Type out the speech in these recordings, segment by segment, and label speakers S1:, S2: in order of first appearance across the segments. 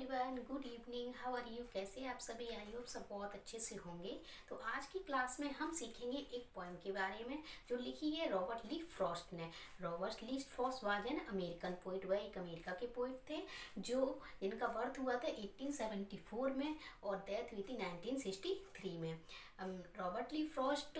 S1: Everyone, good evening. How are you? कैसे आप सभी? आई होप सब बहुत अच्छे से होंगे। तो आज की क्लास में हम सीखेंगे एक पोएम के बारे में जो लिखी है रॉबर्ट ली फ्रॉस्ट ने। Robert Lee Frost was an American poet. वह एक अमेरिका के पोइट थे जो जिनका बर्थ हुआ था 1874 में और डेथ हुई थी 1963 में। रॉबर्ट ली फ्रॉस्ट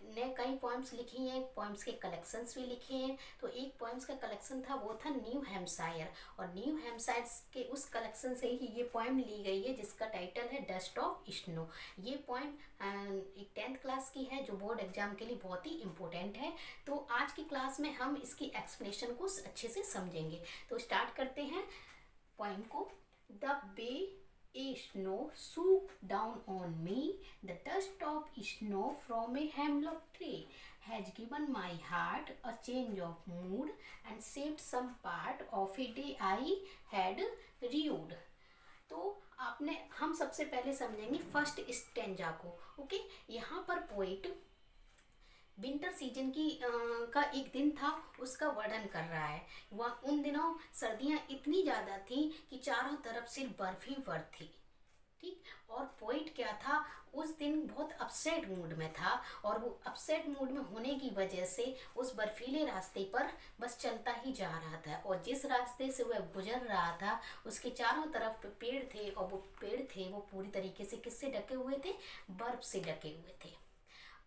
S1: ने कई पोएम्स लिखी हैं, पोएम्स के कलेक्शंस भी लिखे हैं। तो एक पोएम्स का कलेक्शन था, वो था न्यू हैम्पशायर, और न्यू हैम्पशायर के उस कलेक्शन से ही ये पोएम ली गई है जिसका टाइटल है डस्ट ऑफ स्नो। ये पोएम एक 10th क्लास की है जो बोर्ड एग्जाम के लिए बहुत ही इम्पोर्टेंट है। तो आज की क्लास में हम इसकी एक्सप्लेनेशन को अच्छे से समझेंगे। तो स्टार्ट करते हैं पोएम को। The way A snow swooped down on me, the dust of snow from a hemlock tree has given my heart a change of mood and saved some part of a day I had rued. तो हम सबसे पहले समझेंगे first stanza को। Okay, यहाँ पर poet winter season की का एक दिन था, उसका वर्णन कर रहा है। वह उन दिनों सर्दियाँ इतनी ज़्यादा थी कि चारों तरफ सिर्फ बर्फ ही बर्फ थी। ठीक, और पोइट क्या था, उस दिन बहुत अपसेट मूड में था और वो अपसेट मूड में होने की वजह से उस बर्फीले रास्ते पर बस चलता ही जा रहा था। और जिस रास्ते से वह गुजर रहा था उसके चारों तरफ पेड़ थे, और वो पेड़ थे वो पूरी तरीके से किससे ढके हुए थे? बर्फ से ढके हुए थे।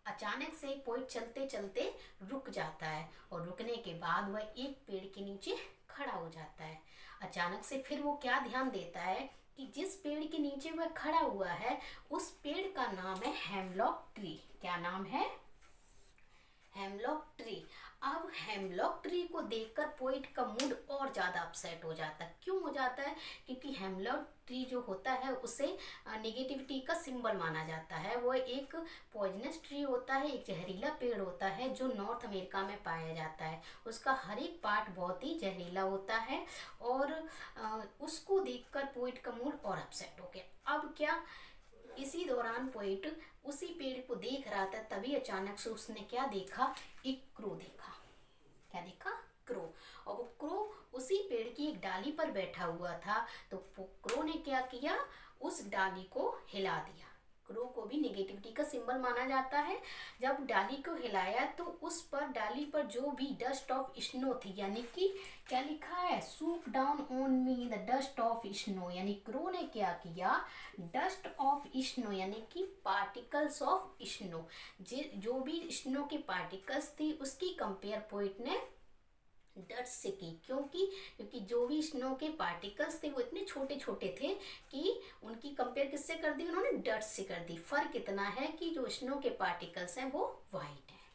S1: अचानक से पोइट चलते चलते रुक जाता है और रुकने के बाद वह एक पेड़ के नीचे खड़ा हो जाता है। अचानक से फिर वो क्या ध्यान देता है कि जिस पेड़ के नीचे वह खड़ा हुआ है उस पेड़ का नाम है हेमलॉक ट्री। क्या नाम है? Hemlock tree. अब हेमलॉक ट्री को देखकर पोइट का मूड और ज़्यादा अपसेट हो जाता है। क्यों हो जाता है? क्योंकि हेमलॉक ट्री जो होता है उसे नेगेटिविटी का सिंबल माना जाता है। वो एक पॉइजनस ट्री होता है, एक जहरीला पेड़ होता है जो नॉर्थ अमेरिका में पाया जाता है। उसका हर एक पार्ट बहुत ही जहरीला होता है और उसको देखकर पोइट का मूड और अपसेट हो गया। अब क्या, इसी दौरान पोइट उसी पेड़ को देख रहा था, तभी अचानक से उसने क्या देखा? एक क्रो देखा। क्या देखा? क्रो। और वो क्रो उसी पेड़ की एक डाली पर बैठा हुआ था। तो क्रो ने क्या किया? उस डाली को हिला दिया। क्रो को भी नेगेटिविटी का सिंबल माना जाता है। जब डाली को हिलाया तो उस पर डाली पर जो भी डस्ट ऑफ स्नो थी, यानी कि क्या लिखा है? Soup down on me the dust of snow, यानी क्रो ने क्या किया? डस्ट ऑफ स्नो यानी कि पार्टिकल्स ऑफ स्नो, जो भी स्नो के पार्टिकल्स थी उसकी कंपेयर पोइट ने डस्ट से की। क्योंकि जो भी स्नो के पार्टिकल्स थे वो इतने छोटे छोटे थे कि उनकी कंपेयर किससे कर दी? उन्होंने डस्ट से कर दी। फर्क इतना है कि जो स्नो के पार्टिकल्स हैं वो वाइट हैं।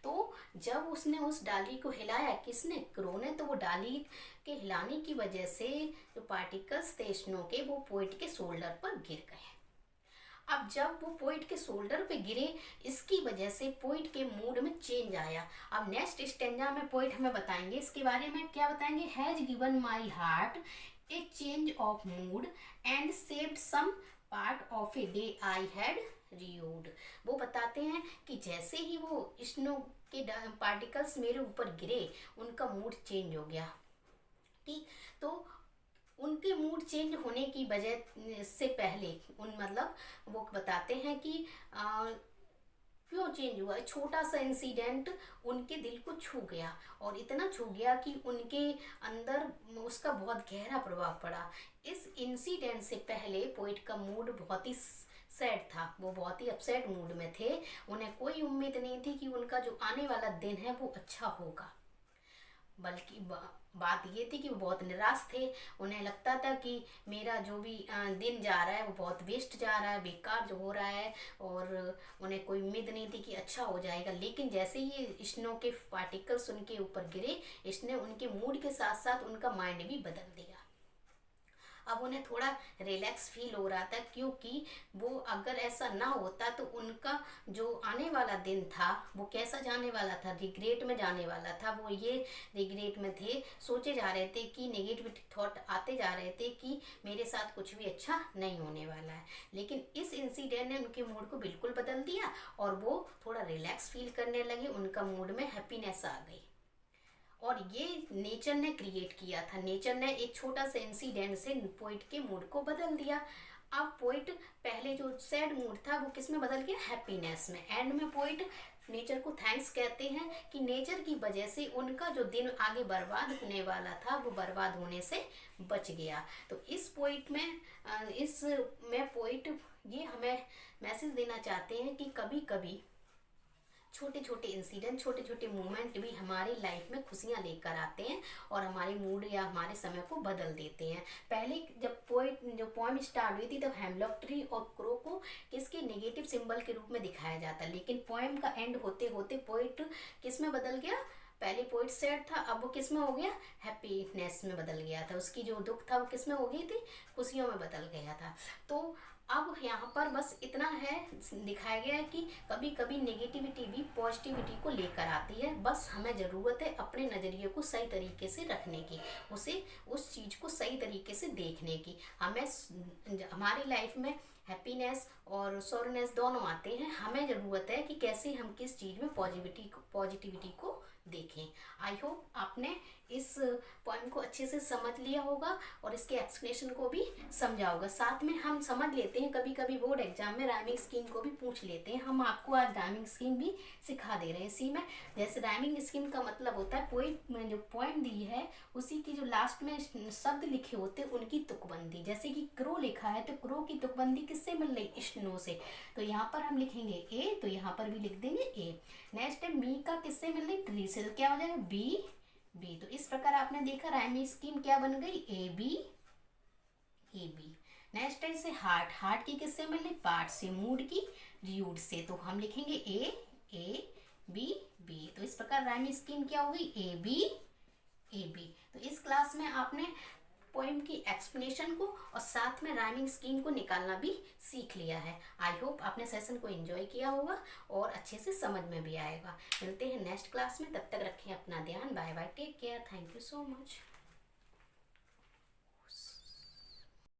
S1: तो जब उसने उस डाली को हिलाया, किसने? क्रो ने, तो वो डाली के हिलाने की वजह से जो पार्टिकल्स थे स्नो के वो पोइट के शोल्डर पर गिर गए। अब जब वो पोइट के शोल्डर पे गिरे, इसकी वजह से पोइट के मूड में चेंज आया। अब नेक्स्ट स्टेंजा में पोइट हमें बताएंगे इसके बारे में। क्या बताएंगे? Has given my heart a change of mood and saved some part of a day I had rued. वो बताते हैं कि जैसे ही वो स्नो के पार्टिकल्स मेरे ऊपर गिरे उनका मूड चेंज हो गया। ठीक, तो उनके मूड चेंज होने की वजह से पहले वो बताते हैं कि क्यों चेंज हुआ। छोटा सा इंसिडेंट उनके दिल को छू गया और इतना छू गया कि उनके अंदर उसका बहुत गहरा प्रभाव पड़ा। इस इंसिडेंट से पहले पोइट का मूड बहुत ही सैड था, वो बहुत ही अपसेट मूड में थे। उन्हें कोई उम्मीद नहीं थी कि उनका जो आने वाला दिन है वो अच्छा होगा, बल्कि बात ये थी कि वो बहुत निराश थे। उन्हें लगता था कि मेरा जो भी दिन जा रहा है वो बहुत वेस्ट जा रहा है, बेकार जो हो रहा है, और उन्हें कोई उम्मीद नहीं थी कि अच्छा हो जाएगा। लेकिन जैसे ही स्नो के पार्टिकल्स उनके ऊपर गिरे, इसने उनके मूड के साथ साथ उनका माइंड भी बदल दिया। अब उन्हें थोड़ा रिलैक्स फील हो रहा था, क्योंकि वो अगर ऐसा ना होता तो उनका जो आने वाला दिन था वो कैसा जाने वाला था? रिग्रेट में जाने वाला था। वो ये रिग्रेट में थे, सोचे जा रहे थे कि नेगेटिव थॉट आते जा रहे थे कि मेरे साथ कुछ भी अच्छा नहीं होने वाला है। लेकिन इस इंसिडेंट ने उनके मूड को बिल्कुल बदल दिया और वो थोड़ा रिलैक्स फील करने लगे। उनका मूड में हैप्पीनेस आ गई। और ये नेचर ने क्रिएट किया था। नेचर ने एक छोटा सा इंसिडेंट से पोइट के मूड को बदल दिया। अब पोइट पहले जो सैड मूड था वो किस में बदल गया, हैप्पीनेस में। एंड में पोइट नेचर को थैंक्स कहते हैं कि नेचर की वजह से उनका जो दिन आगे बर्बाद होने वाला था वो बर्बाद होने से बच गया। तो इस पोइट में पोइट ये हमें मैसेज देना चाहते हैं कि कभी कभी छोटे छोटे इंसिडेंट, छोटे छोटे मोमेंट भी हमारी लाइफ में खुशियाँ लेकर आते हैं और हमारे मूड या हमारे समय को बदल देते हैं। पहले जब पोएम स्टार्ट हुई थी तब हेमलॉक ट्री और क्रो को किसके नेगेटिव सिंबल के रूप में दिखाया जाता, लेकिन पोएम का एंड होते होते पोइट किस में बदल गया, पहले पोइट सैड था, अब वो किस में हो गया, हैप्पीनेस में बदल गया था। उसकी जो दुख था वो किस में हो गई थी, खुशियों में बदल गया था। तो अब यहाँ पर बस इतना है दिखाया गया है कि कभी कभी नेगेटिविटी भी पॉजिटिविटी को लेकर आती है। बस हमें ज़रूरत है अपने नज़रिए को सही तरीके से रखने की, उस चीज़ को सही तरीके से देखने की। हमारी लाइफ में हैप्पीनेस और सॉरनेस दोनों आते हैं। हमें ज़रूरत है कि कैसे हम किस चीज़ में पॉजिटिविटी को देखें। आई होप आपने इस पॉइंट को अच्छे से समझ लिया होगा और इसके एक्सप्लेनेशन को भी समझा होगा। साथ में हम समझ लेते हैं, कभी कभी बोर्ड एग्जाम में राइमिंग स्कीम को भी पूछ लेते हैं। हम आपको आज राइमिंग स्कीम भी सिखा दे रहे हैं इसी में। जैसे राइमिंग स्कीम का मतलब होता है पोइट में जो पोएम दी है उसी की जो लास्ट में शब्द लिखे होते हैं उनकी तुकबंदी। जैसे कि क्रो लिखा है तो क्रो की तुकबंदी किससे मिल रही, स्नो से, तो यहाँ पर हम लिखेंगे ए, तो यहाँ पर भी लिख देंगे ए। नेक्स्ट है मी का किससे मिल रही, ट्री से, तो क्या हो जाएगा बी बी। तो इस प्रकार आपने देखा राइमिंग स्कीम क्या बन गई, ए बी। नेक्स्ट है इसे हार्ट की किससे मिल रही, पार्ट से, मूड की र्यूड से, तो हम लिखेंगे ए बी बी। तो इस प्रकार राइमिंग स्कीम क्या हो गई, ए बी। तो इस क्लास में आपने पोएम की एक्सप्लेनेशन को और साथ में राइमिंग स्कीम को निकालना भी सीख लिया है। आई होप आपने सेशन को एंजॉय किया होगा और अच्छे से समझ में भी आएगा। मिलते हैं नेक्स्ट क्लास में, तब तक रखें अपना ध्यान। Bye bye, take care, thank you so much.